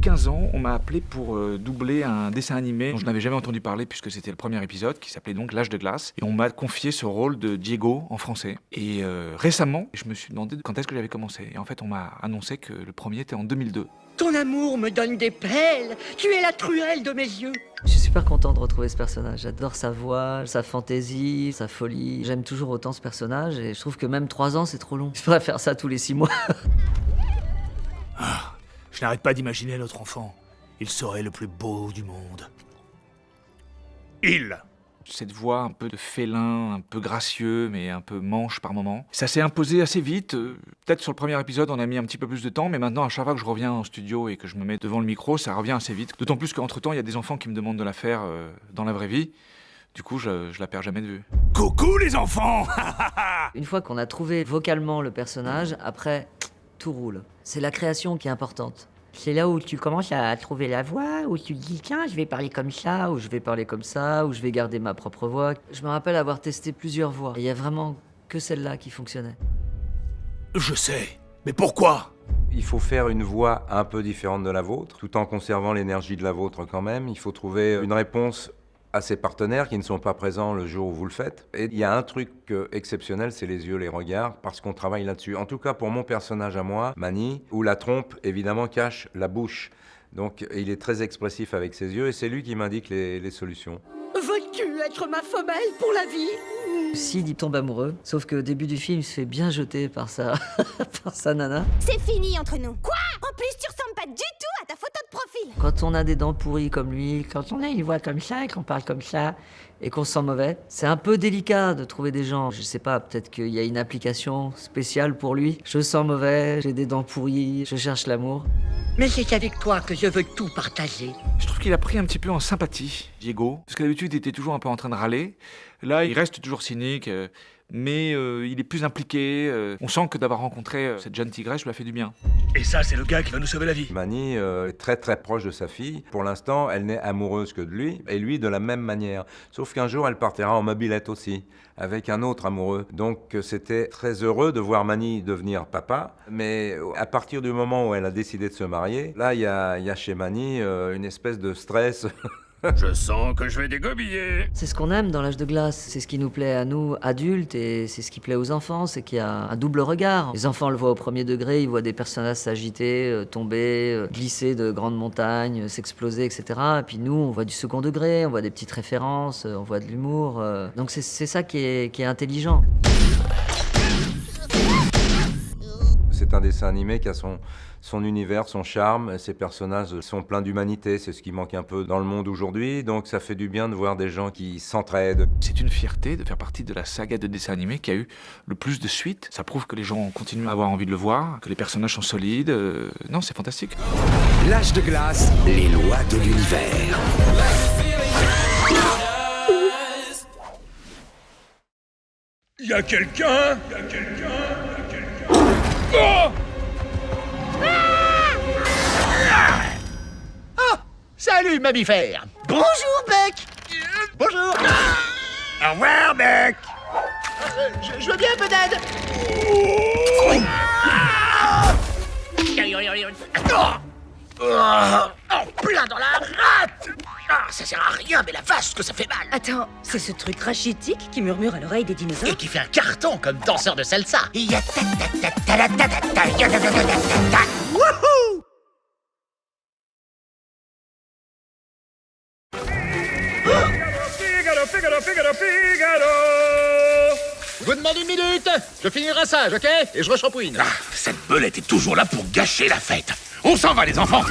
15 ans, on m'a appelé pour doubler un dessin animé dont je n'avais jamais entendu parler puisque c'était le premier épisode, qui s'appelait donc L'Âge de glace. Et on m'a confié ce rôle de Diego en français. Et récemment, je me suis demandé quand est-ce que j'avais commencé. Et en fait, on m'a annoncé que le premier était en 2002. Ton amour me donne des pelles. Tu es la truelle de mes yeux. Je suis super content de retrouver ce personnage. J'adore sa voix, sa fantaisie, sa folie. J'aime toujours autant ce personnage et je trouve que même 3 ans, c'est trop long. Je pourrais faire ça tous les 6 mois. Ah, je n'arrête pas d'imaginer notre enfant. Il serait le plus beau du monde. Cette voix un peu de félin, un peu gracieux, mais un peu manche par moments. Ça s'est imposé assez vite. Peut-être sur le premier épisode, on a mis un petit peu plus de temps, mais maintenant, à chaque fois que je reviens en studio et que je me mets devant le micro, ça revient assez vite. D'autant plus qu'entre-temps, il y a des enfants qui me demandent de la faire dans la vraie vie. Du coup, je la perds jamais de vue. Coucou les enfants. Une fois qu'on a trouvé vocalement le personnage, après, tout roule. C'est la création qui est importante. C'est là où tu commences à trouver la voix, où tu te dis tiens, je vais parler comme ça, Où je vais parler comme ça, où je vais garder ma propre voix. Je me rappelle avoir testé plusieurs voix. Et il y a vraiment que celle-là qui fonctionnait. Je sais, mais pourquoi? Il faut faire une voix un peu différente de la vôtre, tout en conservant l'énergie de la vôtre quand même. Il faut trouver une réponse à ses partenaires qui ne sont pas présents le jour où vous le faites. Et il y a un truc exceptionnel, c'est les yeux, les regards, parce qu'on travaille là-dessus. En tout cas, pour mon personnage à moi, Manny, où la trompe, évidemment, cache la bouche. Donc, il est très expressif avec ses yeux, et c'est lui qui m'indique les solutions. Veux-tu être ma femelle pour la vie? Sid, il tombe amoureux, sauf qu'au début du film, il se fait bien jeter par sa, par sa nana. C'est fini entre nous. Quoi? En plus, tu ressembles pas du tout à ta photo de profil. Quand on a des dents pourries comme lui, quand on a une voix comme ça et qu'on parle comme ça. et qu'on se sent mauvais, c'est un peu délicat de trouver des gens. Je sais pas, peut-être qu'il y a une application spéciale pour lui. Je sens mauvais, j'ai des dents pourries, je cherche l'amour. Mais c'est avec toi que je veux tout partager. Je trouve qu'il a pris un petit peu en sympathie, Diego. Parce que d'habitude, il était toujours un peu en train de râler. Là, il reste toujours cynique, mais il est plus impliqué. On sent que d'avoir rencontré cette jeune tigresse lui a fait du bien. Et ça, c'est le gars qui va nous sauver la vie. Manny est très très proche de sa fille. Pour l'instant, elle n'est amoureuse que de lui, et lui de la même manière. Sauf qu'un jour, elle partira en mobilette aussi, avec un autre amoureux. Donc c'était très heureux de voir Manny devenir papa, mais à partir du moment où elle a décidé de se marier, là, il y a chez Manny une espèce de stress. Je sens que je vais dégobiller. C'est ce qu'on aime dans l'âge de glace, c'est ce qui nous plaît à nous, adultes, et c'est ce qui plaît aux enfants, c'est qu'il y a un double regard. Les enfants le voient au premier degré, ils voient des personnages s'agiter, tomber, glisser de grandes montagnes, s'exploser, etc. Et puis nous, on voit du second degré, on voit des petites références, on voit de l'humour. Donc c'est ça qui est intelligent. C'est un dessin animé qui a son univers, son charme. Ses personnages sont pleins d'humanité, c'est ce qui manque un peu dans le monde aujourd'hui. Donc ça fait du bien de voir des gens qui s'entraident. C'est une fierté de faire partie de la saga de dessins animés qui a eu le plus de suites. Ça prouve que les gens continuent à avoir envie de le voir, que les personnages sont solides. Non, c'est fantastique. L'âge de glace, les lois de l'univers. Y a quelqu'un? Oh! Salut, mammifère. Bonjour, Bec. Bonjour. Au revoir, mec. Je veux bien un peu d'aide. Plein dans la rate. Ah, ça sert à rien, mais la vache que ça fait mal. Attends, c'est ce truc rachitique qui murmure à l'oreille des dinosaures? Et qui fait un carton comme danseur de salsa. Wouhou! Figaro. Je vous demande 1 minute. Je finis le rinçage, ok? Et je reshampouine. Ah, cette belette est toujours là pour gâcher la fête. On s'en va, les enfants.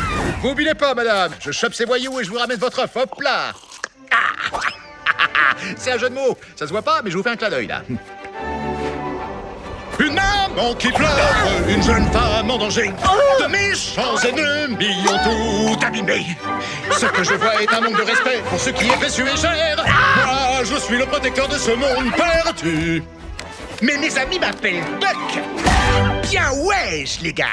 Vous oubliez pas, madame. Je chope ces voyous et je vous ramène votre œuf. Hop là. C'est un jeu de mots. Ça se voit pas, mais je vous fais un clin d'œil, là. Une maman qui pleure, une jeune femme en danger. De méchants ennemis ont tout abîmé. Ce que je vois est un manque de respect pour ce qui est précieux et cher. Moi, je suis le protecteur de ce monde perdu. Mais mes amis m'appellent Buck. Bien wesh, les gars.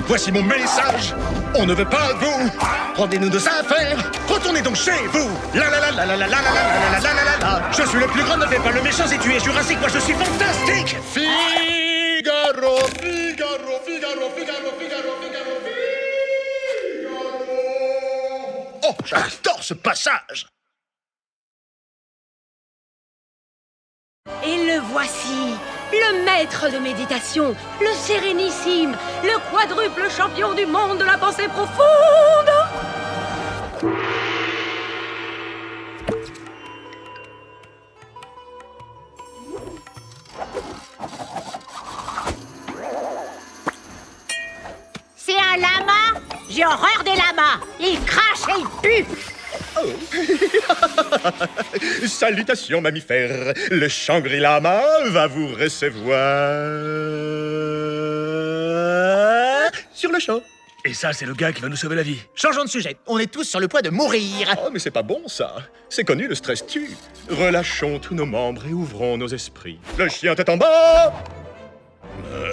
Voici mon message. On ne veut pas de vous. Rendez-nous nos affaires. Retournez donc chez vous. La la la la la la la la la la la la la. Je suis le plus grand, ne fais pas le méchant si tu es jurassique. Moi, je suis fantastique. Figaro, Figaro, Figaro, Figaro, Figaro, Figaro, Figaro. J'adore ce passage. Et le voici, le maître de méditation, le sérénissime, le quadruple champion du monde de la pensée profonde. C'est un lama? J'ai horreur des lamas. Ils crachent et ils puent. Salutations, mammifères. Le Shangri-Lama va vous recevoir sur le champ. Et ça, c'est le gars qui va nous sauver la vie. Changeons de sujet. On est tous sur le point de mourir. Oh, mais c'est pas bon, ça. C'est connu, le stress tue. Relâchons tous nos membres et ouvrons nos esprits. Le chien tête en bas.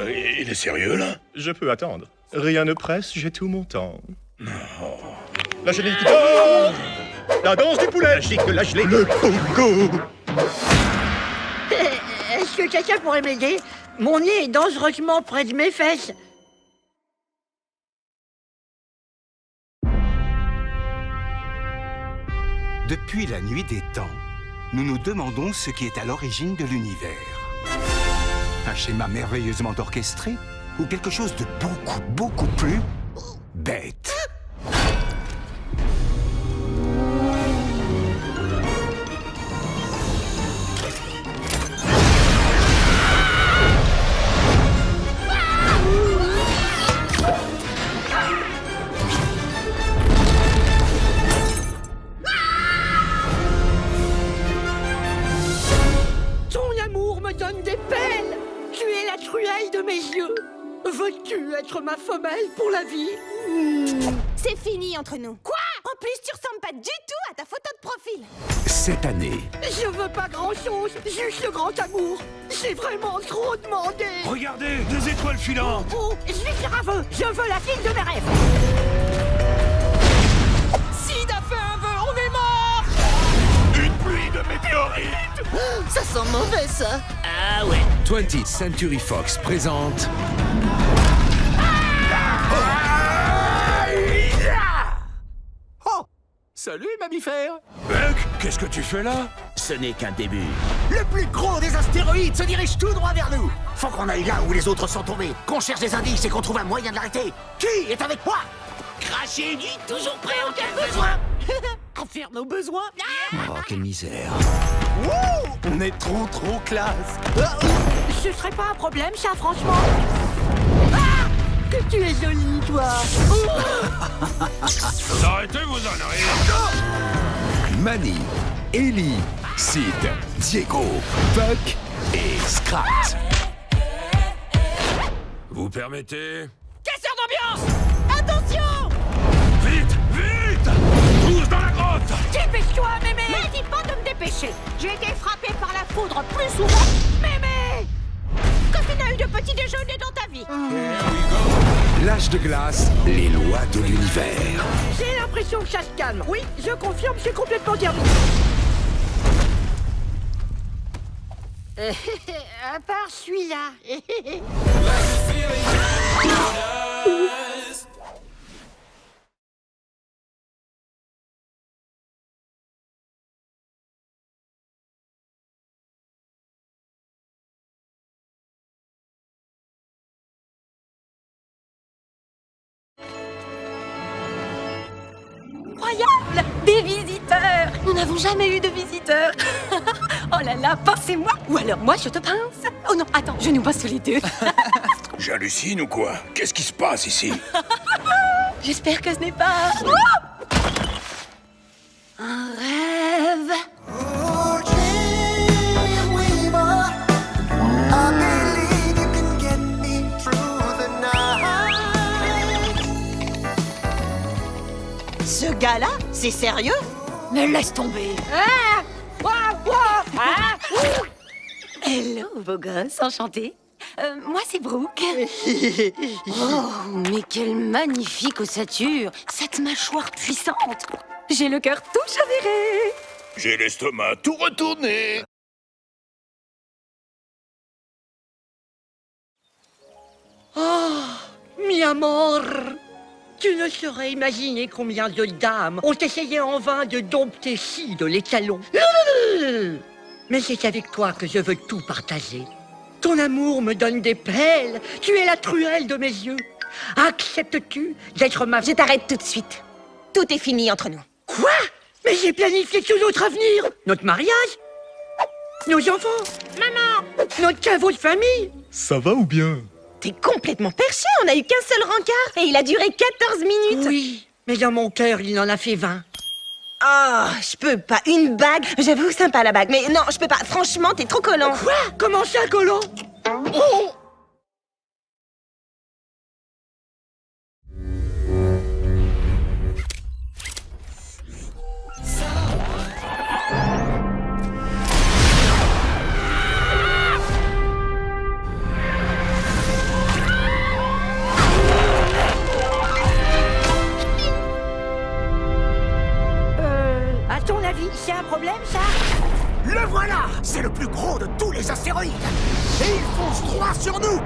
Il est sérieux, là? Je peux attendre. Rien ne presse, j'ai tout mon temps. La gelée qui tombe. La danse du poulet. La gicle, la gelée. Le coco. Est-ce que quelqu'un pourrait m'aider? Mon nez est dangereusement près de mes fesses. Depuis la nuit des temps, nous nous demandons ce qui est à l'origine de l'univers. Un schéma merveilleusement orchestré ou quelque chose de beaucoup plus bête. Donne des pelles. Tu es la truelle de mes yeux. Veux-tu être ma femelle pour la vie? C'est fini entre nous. Quoi? En plus, tu ressembles pas du tout à ta photo de profil. Cette année, Je veux pas grand-chose, juste le grand amour. C'est vraiment trop demandé. Regardez, des étoiles filantes. Oh, je vais faire un vœu. Je veux la fille de mes rêves. Sid a fait un vœu, on est mort. Une pluie de météorites. Ça sent mauvais, ça. Ah ouais. 20th Century Fox présente Oh, salut, mammifère. Buck, qu'est-ce que tu fais là? Ce n'est qu'un début. Le plus gros des astéroïdes se dirige tout droit vers nous. Faut qu'on aille là où les autres sont tombés, qu'on cherche des indices et qu'on trouve un moyen de l'arrêter. Qui est avec moi? Cracher dit toujours prêt en cas de besoin. À faire nos besoins. Oh, quelle misère. Wouh, on est trop classe. Ce serait pas un problème, ça, franchement. Ah, que tu es jolie, toi. Arrêtez vos âneries. Manny, Ellie, Sid, Diego, Buck et Scrat. Vous permettez? Casseur d'ambiance. Attention. Vite, vite! Tous dans la grotte! Dépêche-toi, mémé. Mais dis pas de me dépêcher. J'ai été frappé par la foudre plus souvent. Mémé! Que tu n'as eu de petit déjeuner dans ta vie. L'âge de glace, les lois de l'univers. J'ai l'impression que ça se calme. Oui, je confirme, je suis complètement servi. À part celui-là. Incroyable! Des visiteurs! Nous n'avons jamais eu de visiteurs! Oh là là, pincez-moi! Ou alors moi je te pince! Oh non, attends, je nous pince tous les deux! J'hallucine ou quoi? Qu'est-ce qui se passe ici? J'espère que ce n'est pas... Oh! Un rêve! Ce gars-là, c'est sérieux? Mais laisse tomber! Ah! Hello, beau gosse, enchanté! Moi, c'est Brooke. Oh, mais quelle magnifique ossature! Cette mâchoire puissante! J'ai le cœur tout chaviré! J'ai l'estomac tout retourné. Oh, mi amor! Tu ne saurais imaginer combien de dames ont essayé en vain de dompter Sid l'étalon. Mais c'est avec toi que je veux tout partager. Ton amour me donne des pelles. Tu es la truelle de mes yeux. Acceptes-tu d'être ma... Je t'arrête tout de suite. Tout est fini entre nous. Quoi? Mais j'ai planifié tout notre avenir. Notre mariage, nos enfants, maman, notre caveau de famille. Ça va ou bien? T'es complètement perché, on a eu qu'un seul rencard et il a duré 14 minutes. Oui, mais dans mon cœur, il en a fait 20. Oh, je peux pas. Une bague. J'avoue, sympa la bague. Mais non, je peux pas. Franchement, t'es trop collant. Quoi? Comment ça, collant? Oh! À ton avis, c'est un problème, ça? Le voilà! C'est le plus gros de tous les astéroïdes! Et il fonce droit sur nous!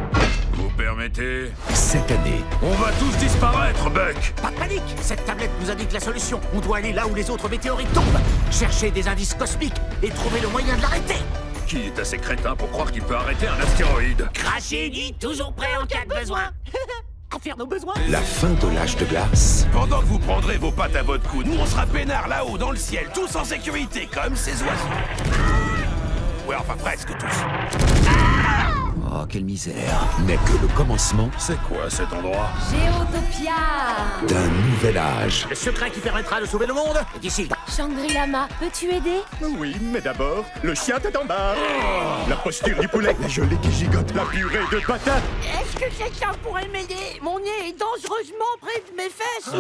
Vous permettez? Cette année, On va tous disparaître, Buck! Pas de panique! Cette tablette nous indique la solution. On doit aller là où les autres météorites tombent, chercher des indices cosmiques et trouver le moyen de l'arrêter! Qui est assez crétin pour croire qu'il peut arrêter un astéroïde? Cracher dit toujours prêt en cas de besoin! À faire nos besoins! la fin de l'âge de glace, Pendant que vous prendrez vos pattes à votre cou, nous on sera peinards là-haut dans le ciel, tous en sécurité, comme ces oiseaux. Ouais, enfin presque tous. oh quelle misère, n'est que le commencement C'est quoi cet endroit? Géotopia. d'un nouvel âge. Le secret qui permettra de sauver le monde est ici! Shangri-Lama, peux-tu aider? Oui, mais d'abord, le chien tête en bas. La posture du poulet, la gelée qui gigote, la purée de patates. Est-ce que quelqu'un pourrait m'aider? Mon nez est dangereusement près de mes fesses.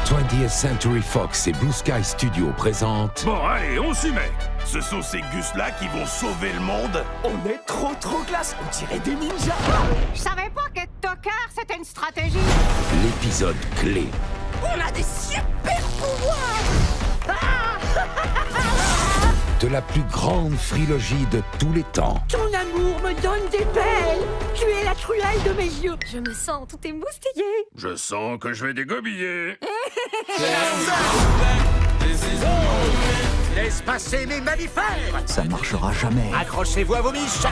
20th Century Fox et Blue Sky Studio présentent Bon, allez, on s'y met. Ce sont ces gus-là qui vont sauver le monde. On est trop classe! On dirait des ninjas! Je savais pas qu'être tocard, c'était une stratégie. l'épisode clé On a des super pouvoirs. de la plus grande trilogie de tous les temps. Ton amour me donne des pelles. Tu es la truelle de mes yeux. Je me sens tout émoustillé. Je sens que je vais dégobiller. Laisse passer mes mammifères! Ça ne marchera jamais. Accrochez-vous à vos miches!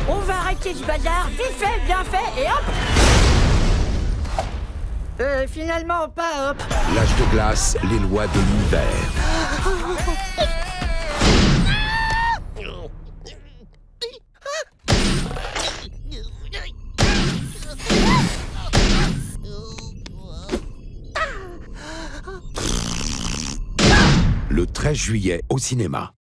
On va arrêter ce bazar, vite fait, bien fait, et hop. Finalement, pas hop. L'âge de glace, les lois de l'univers. Le 13 juillet au cinéma.